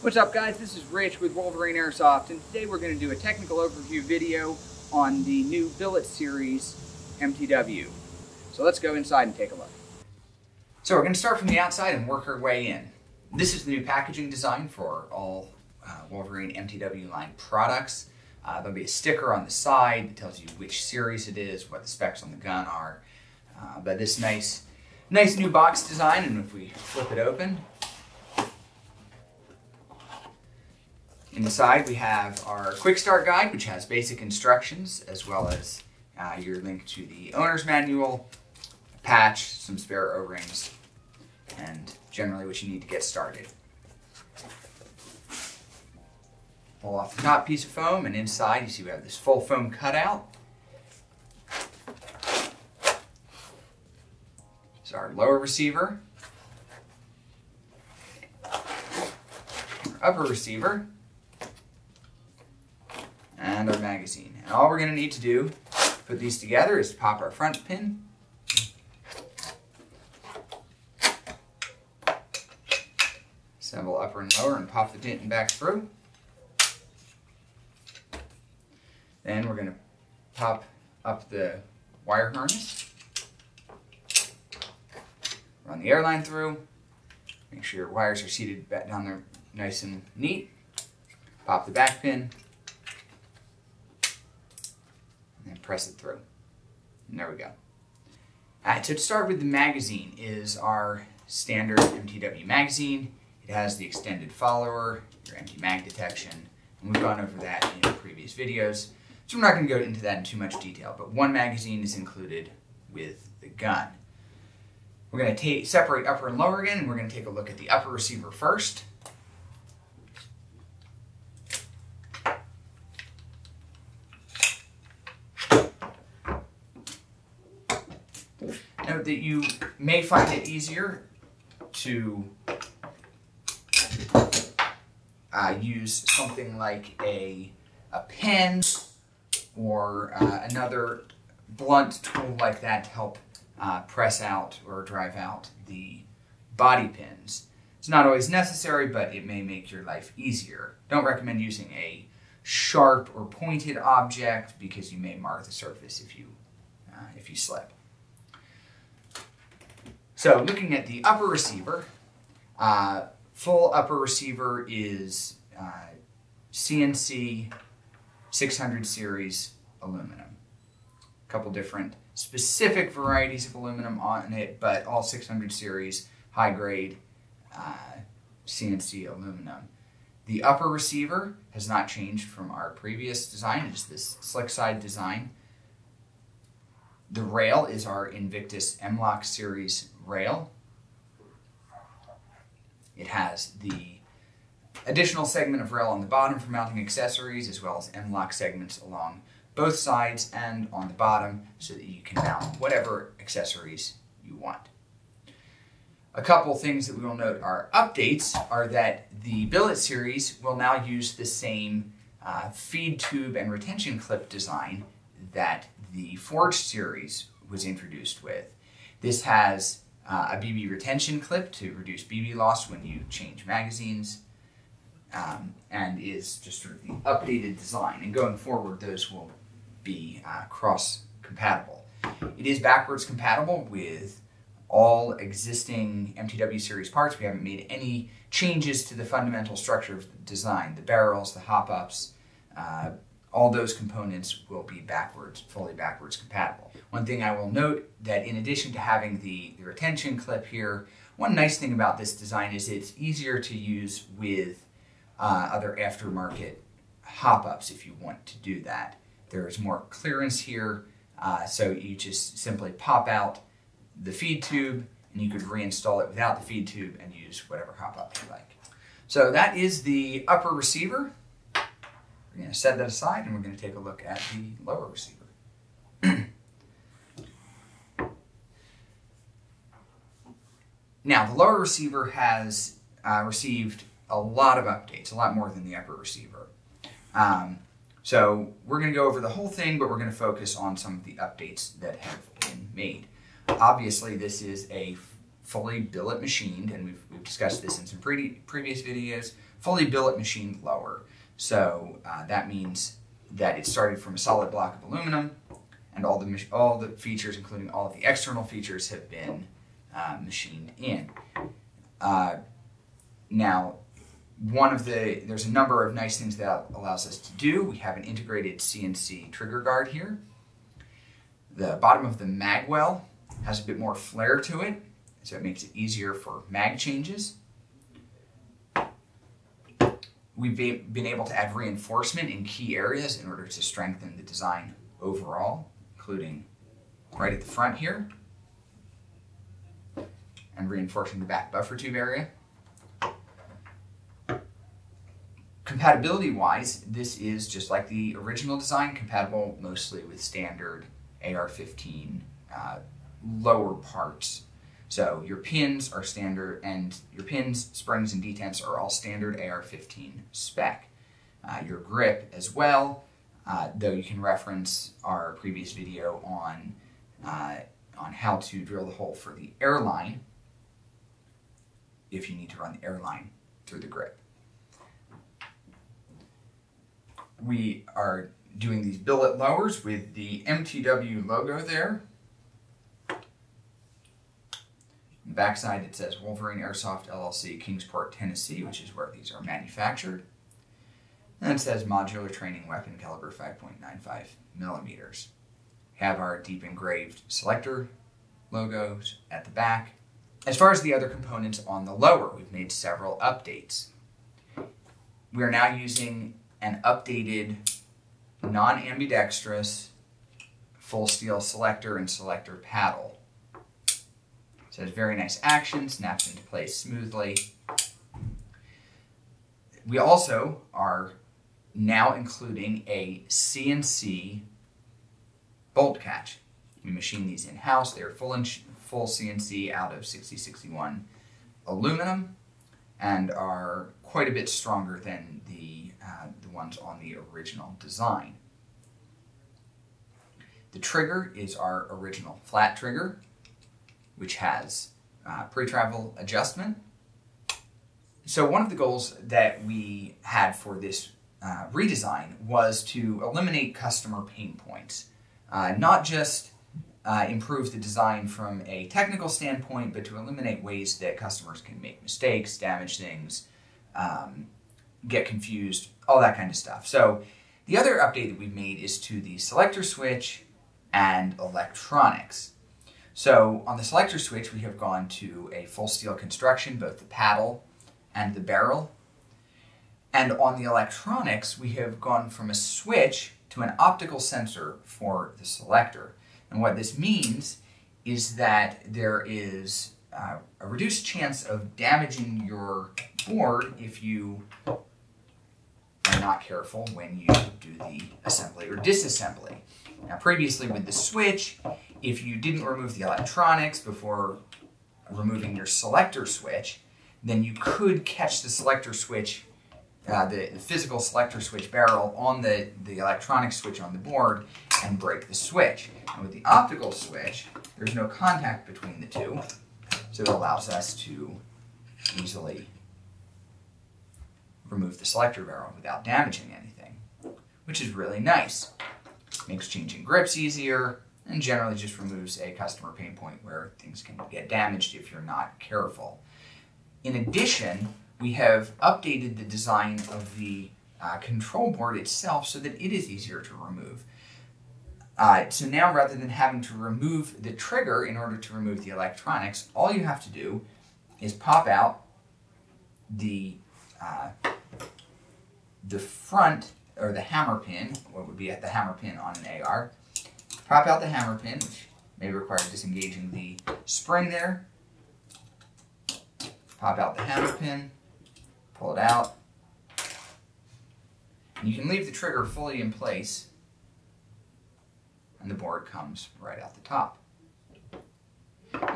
What's up guys, this is Rich with Wolverine Airsoft, and today we're going to do a technical overview video on the new Billet Series MTW. So let's go inside and take a look. So we're going to start from the outside and work our way in. This is the new packaging design for all Wolverine MTW line products. There'll be a sticker on the side that tells you which series it is, what the specs on the gun are. But this nice new box design, and if we flip it open, inside we have our quick start guide, which has basic instructions as well as your link to the owner's manual, a patch, some spare O-rings, and generally what you need to get started. Pull off the top piece of foam, and inside you see we have this full foam cutout. This is our lower receiver, our upper receiver, and our magazine. And all we're going to need to do to put these together is to pop our front pin, assemble upper and lower, and pop the dentin back through. Then we're going to pop up the wire harness, run the airline through, make sure your wires are seated back down there nice and neat, pop the back pin, and press it through. And there we go. So to start with, the magazine is our standard MTW magazine. It has the extended follower, your empty mag detection, and we've gone over that in previous videos. So we're not going to go into that in too much detail, but one magazine is included with the gun. We're going to separate upper and lower again, and we're going to take a look at the upper receiver first. Note that you may find it easier to use something like a pen or another blunt tool like that to help press out or drive out the body pins. It's not always necessary, but it may make your life easier. Don't recommend using a sharp or pointed object because you may mar the surface if you slip. So looking at the upper receiver, full upper receiver is CNC 600 series aluminum. A couple different specific varieties of aluminum on it, but all 600 series high grade CNC aluminum. The upper receiver has not changed from our previous design. It's this slick side design. The rail is our Invictus M-LOK series rail. It has the additional segment of rail on the bottom for mounting accessories, as well as M-LOK segments along both sides and on the bottom so that you can mount whatever accessories you want. A couple things that we will note are updates are that the Billet series will now use the same feed tube and retention clip design that the Forged series was introduced with. This has a BB retention clip to reduce BB loss when you change magazines, and is just sort of the updated design. And going forward, those will be cross-compatible. It is backwards compatible with all existing MTW series parts. We haven't made any changes to the fundamental structure of the design. The barrels, the hop-ups, all those components will be fully backwards compatible. One thing I will note that in addition to having the retention clip here, one nice thing about this design is it's easier to use with other aftermarket hop-ups if you want to do that. There is more clearance here, so you just simply pop out the feed tube and you could reinstall it without the feed tube and use whatever hop-up you like. So that is the upper receiver. We're going to set that aside and we're going to take a look at the lower receiver. Now, the lower receiver has received a lot of updates, a lot more than the upper receiver. So we're going to go over the whole thing, but we're going to focus on some of the updates that have been made. Obviously, this is a fully billet machined, and we've discussed this in some previous videos, fully billet machined lower. So that means that it started from a solid block of aluminum, and all the features, including all of the external features, have been machined in. Now, there's a number of nice things that allows us to do. We have an integrated CNC trigger guard here. The bottom of the mag well has a bit more flare to it, so it makes it easier for mag changes. We've been able to add reinforcement in key areas in order to strengthen the design overall, including right at the front here, and reinforcing the back buffer tube area. Compatibility-wise, this is just like the original design, compatible mostly with standard AR-15 lower parts. So your pins are standard, and your pins, springs, and detents are all standard AR-15 spec. Your grip as well, though you can reference our previous video on how to drill the hole for the airline if you need to run the airline through the grip. We are doing these billet lowers with the MTW logo there. On the backside it says Wolverine Airsoft LLC, Kingsport, Tennessee, which is where these are manufactured. And it says Modular Training Weapon Caliber 5.95 millimeters. We have our deep engraved selector logos at the back. As far as the other components on the lower, we've made several updates. We are now using an updated non-ambidextrous full steel selector and selector paddle. So it has very nice action, snaps into place smoothly. We also are now including a CNC bolt catch. We machine these in-house. They're full CNC out of 6061 aluminum and are quite a bit stronger than the ones on the original design. The trigger is our original flat trigger, which has pre-travel adjustment. So one of the goals that we had for this redesign was to eliminate customer pain points. Not just improve the design from a technical standpoint, but to eliminate ways that customers can make mistakes, damage things, get confused, all that kind of stuff. So the other update that we've made is to the selector switch and electronics. So on the selector switch, we have gone to a full steel construction, both the paddle and the barrel. And on the electronics, we have gone from a switch to an optical sensor for the selector. And what this means is that there is a reduced chance of damaging your board if you are not careful when you do the assembly or disassembly. Now previously with the switch, if you didn't remove the electronics before removing your selector switch, then you could catch the selector switch, the physical selector switch barrel on the electronic switch on the board and break the switch. And with the optical switch, there's no contact between the two, so it allows us to easily remove the selector barrel without damaging anything, which is really nice. Makes changing grips easier and generally just removes a customer pain point where things can get damaged if you're not careful. In addition, we have updated the design of the control board itself so that it is easier to remove. So now rather than having to remove the trigger in order to remove the electronics, all you have to do is pop out the front, or the hammer pin, what would be at the hammer pin on an AR. Pop out the hammer pin, which may require disengaging the spring there. Pop out the hammer pin, pull it out. And you can leave the trigger fully in place, and the board comes right out the top.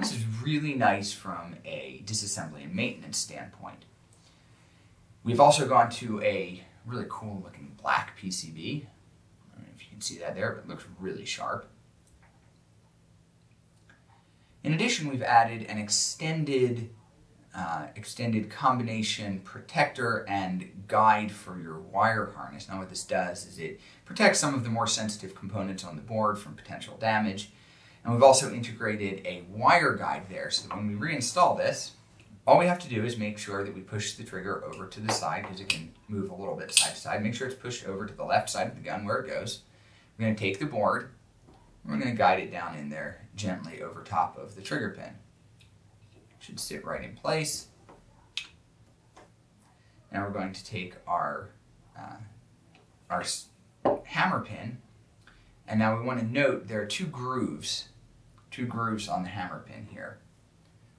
This is really nice from a disassembly and maintenance standpoint. We've also gone to a really cool looking black PCB. I don't know if you can see that there, but it looks really sharp. In addition, we've added an extended combination protector and guide for your wire harness. Now what this does is it protects some of the more sensitive components on the board from potential damage. And we've also integrated a wire guide there so that when we reinstall this, all we have to do is make sure that we push the trigger over to the side, because it can move a little bit side to side. Make sure it's pushed over to the left side of the gun where it goes. We're going to take the board, we're going to guide it down in there gently over top of the trigger pin. It should sit right in place. Now we're going to take our hammer pin, and now we want to note there are two grooves on the hammer pin here.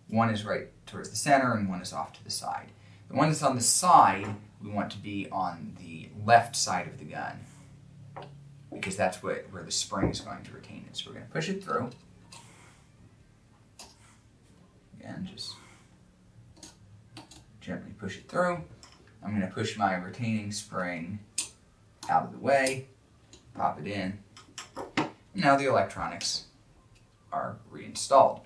One is right towards the center and one is off to the side. The one that's on the side, we want to be on the left side of the gun, because that's where the spring is going to retain it. So we're going to push it through. Again, just gently push it through. I'm going to push my retaining spring out of the way, pop it in. Now the electronics are reinstalled.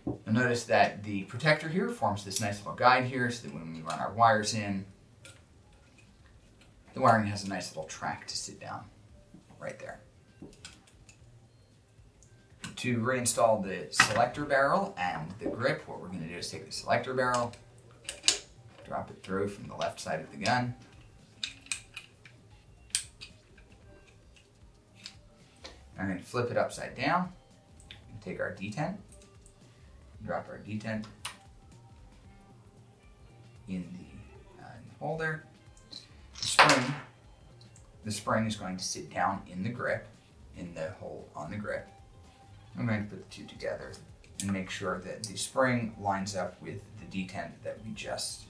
You'll notice that the protector here forms this nice little guide here so that when we run our wires in, the wiring has a nice little track to sit down right there. To reinstall the selector barrel and the grip, what we're going to do is take the selector barrel, drop it through from the left side of the gun. I'm going to flip it upside down and take our detent, drop our detent in the hole there. The spring is going to sit down in the grip, in the hole on the grip. I'm going to put the two together and make sure that the spring lines up with the detent that we just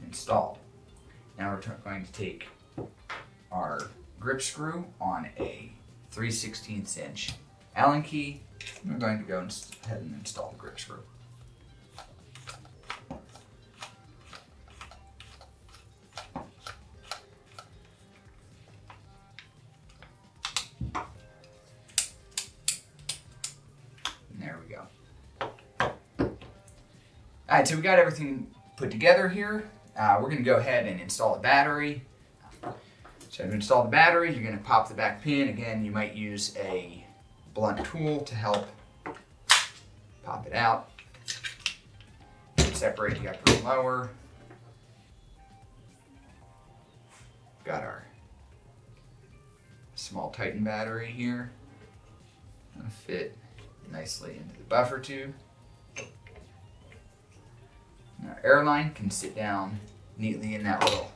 installed. Now we're going to take our grip screw on a 3/16 inch Allen key. We're going to go ahead and install the grip screw. And there we go. Alright, so we got everything put together here. We're going to go ahead and install a battery. So to install the battery, you're going to pop the back pin. Again, you might use a blunt tool to help pop it out. Separate the upper and lower. Got our small Titan battery here. Gonna fit nicely into the buffer tube. Now, our air line can sit down neatly in that little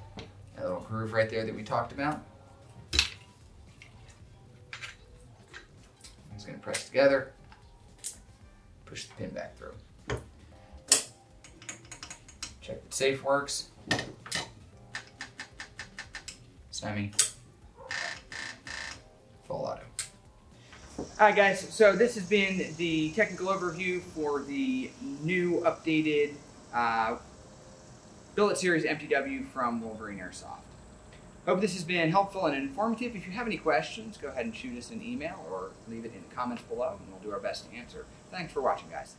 groove right there that we talked about. It's going to press together, push the pin back through. Check that safe works. Semi, full auto. Alright guys, so this has been the technical overview for the new updated Billet Series MTW from Wolverine Airsoft. Hope this has been helpful and informative. If you have any questions, go ahead and shoot us an email or leave it in the comments below and we'll do our best to answer. Thanks for watching, guys.